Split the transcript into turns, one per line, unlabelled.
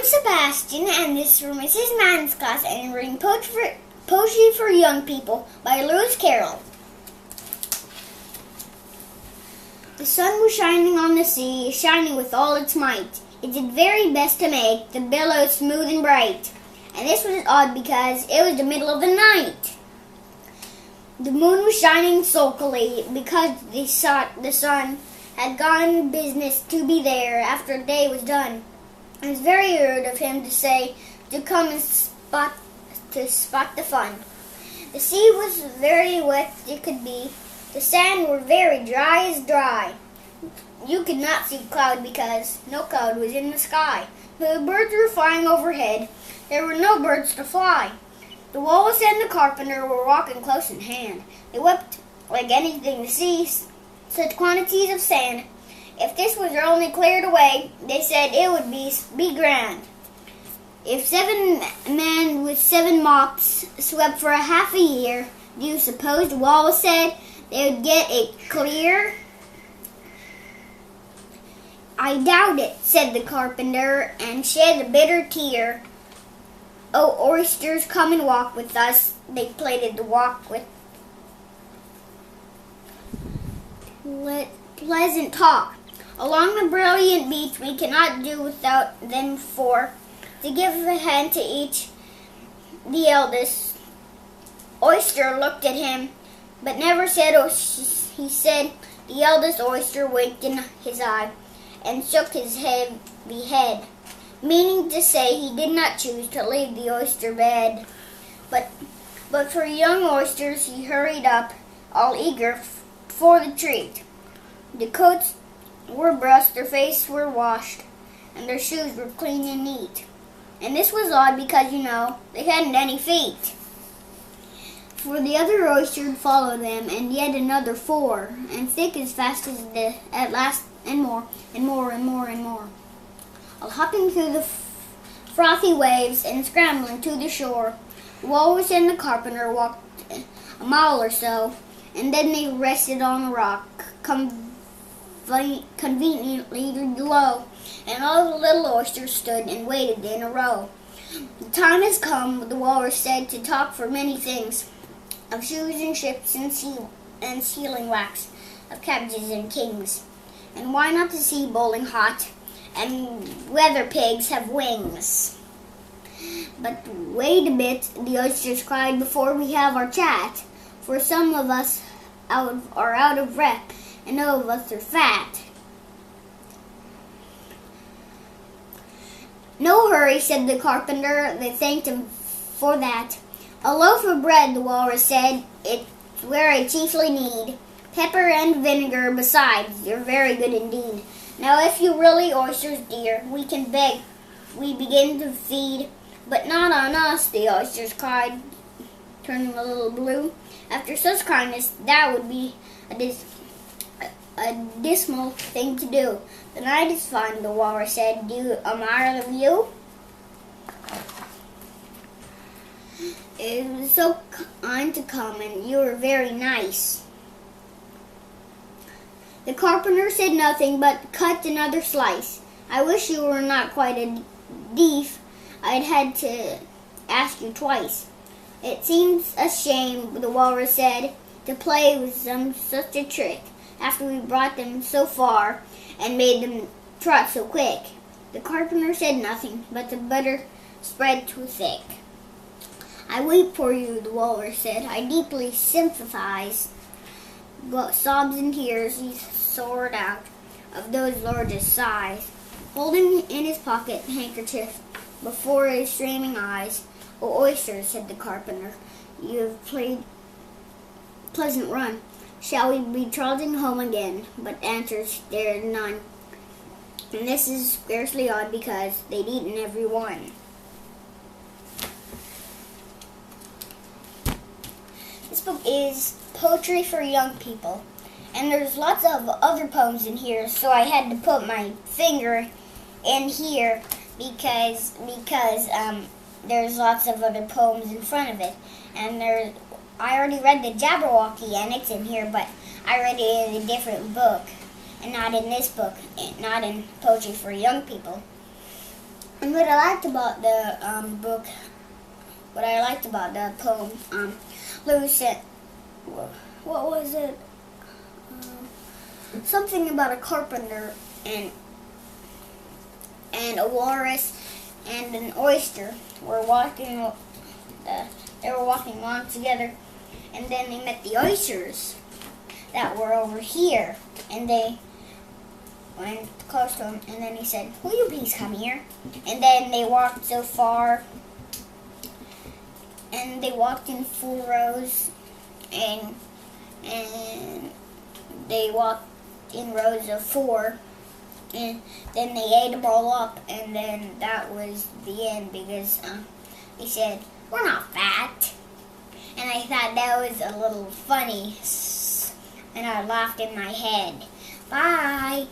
I'm Sebastian, and this is Mrs. Mann's class, and I'm reading Poetry for Young People by Carroll. The sun was shining on the sea, shining with all its might. It did very best to make the billows smooth and bright. And this was odd because it was the middle of the night. The moon was shining sulkily because the sun had gone business to be there after the day was done. It was very rude of him to say to come and spot the fun. The sea was very wet as it could be. The sand were very dry as dry. You could not see cloud because no cloud was in the sky. The birds were flying overhead. There were no birds to fly. The Walrus and the Carpenter were walking close in hand. They wept like anything to see such quantities of sand. If this was only cleared away, they said it would be grand. If 7 men with 7 mops swept for half a year, do you suppose, the Walrus said, they would get it clear? I doubt it, said the Carpenter, and shed a bitter tear. Oh, oysters, come and walk with us, they pleaded to walk with. Pleasant talk. Along the brilliant beach we cannot do without them four. To give a hand to each, the eldest oyster looked at him, but never said, oh, he said. The eldest oyster winked in his eye and shook his heavy head, meaning to say he did not choose to leave the oyster bed. But for young oysters he hurried up, all eager for the treat. The coats were brushed, their faces were washed, and their shoes were clean and neat. And this was odd because, they hadn't any feet. For the other oyster followed them, and yet another 4, and thick as fast as at last, and more, and more, and more, and more. All hopping through the frothy waves and scrambling to the shore. The Walrus and the Carpenter walked a mile or so, and then they rested on a rock, conveniently low, and all the little oysters stood and waited in a row. The time has come, the Walrus said, to talk for many things, of shoes and ships and sealing wax, of cabbages and kings, and why not the sea boiling hot, and whether pigs have wings. But wait a bit, the oysters cried, before we have our chat, for some of us are out of breath, and none of us are fat. No hurry, said the Carpenter. They thanked him for that. A loaf of bread, the Walrus said, it's where I chiefly need. Pepper and vinegar besides, you're very good indeed. Now if you really oysters dear, we can beg. We begin to feed, but not on us, the oysters cried, turning a little blue. After such kindness, that would be a dismal thing to do. The night is fine, the Walrus said. Do you admire the view? It was so kind to come, and you were very nice. The Carpenter said nothing, but cut another slice. I wish you were not quite a thief. I'd had to ask you twice. It seems a shame, the Walrus said, to play with them such a trick, after we brought them so far and made them trot so quick. The Carpenter said nothing, but the butter spread too thick. I weep for you, the Walrus said. I deeply sympathize. But sobs and tears he soared out of those largest sighs, holding in his pocket handkerchief before his streaming eyes. Oh, oysters, said the Carpenter, you have played pleasant run. Shall we be trotting home again? But answers there none. And this is scarcely odd because they'd eaten every one. This book is Poetry for Young People. And there's lots of other poems in here, so I had to put my finger in here because there's lots of other poems in front of it. And I already read the Jabberwocky and it's in here, but I read it in a different book, and not in this book, not in Poetry for Young People. And what I liked about the book, what I liked about the poem, Lou said, what was it? Something about a carpenter and a walrus and an oyster were walking. They were walking along together, and then they met the oysters that were over here, and they went close to him, and then he said, "Will you please come here?" And then they walked so far, and they walked in 4 rows, and they walked in rows of 4, and then they ate them all up, and then that was the end, because he said, "We're not fat." And I thought that was a little funny, and I laughed in my head. Bye.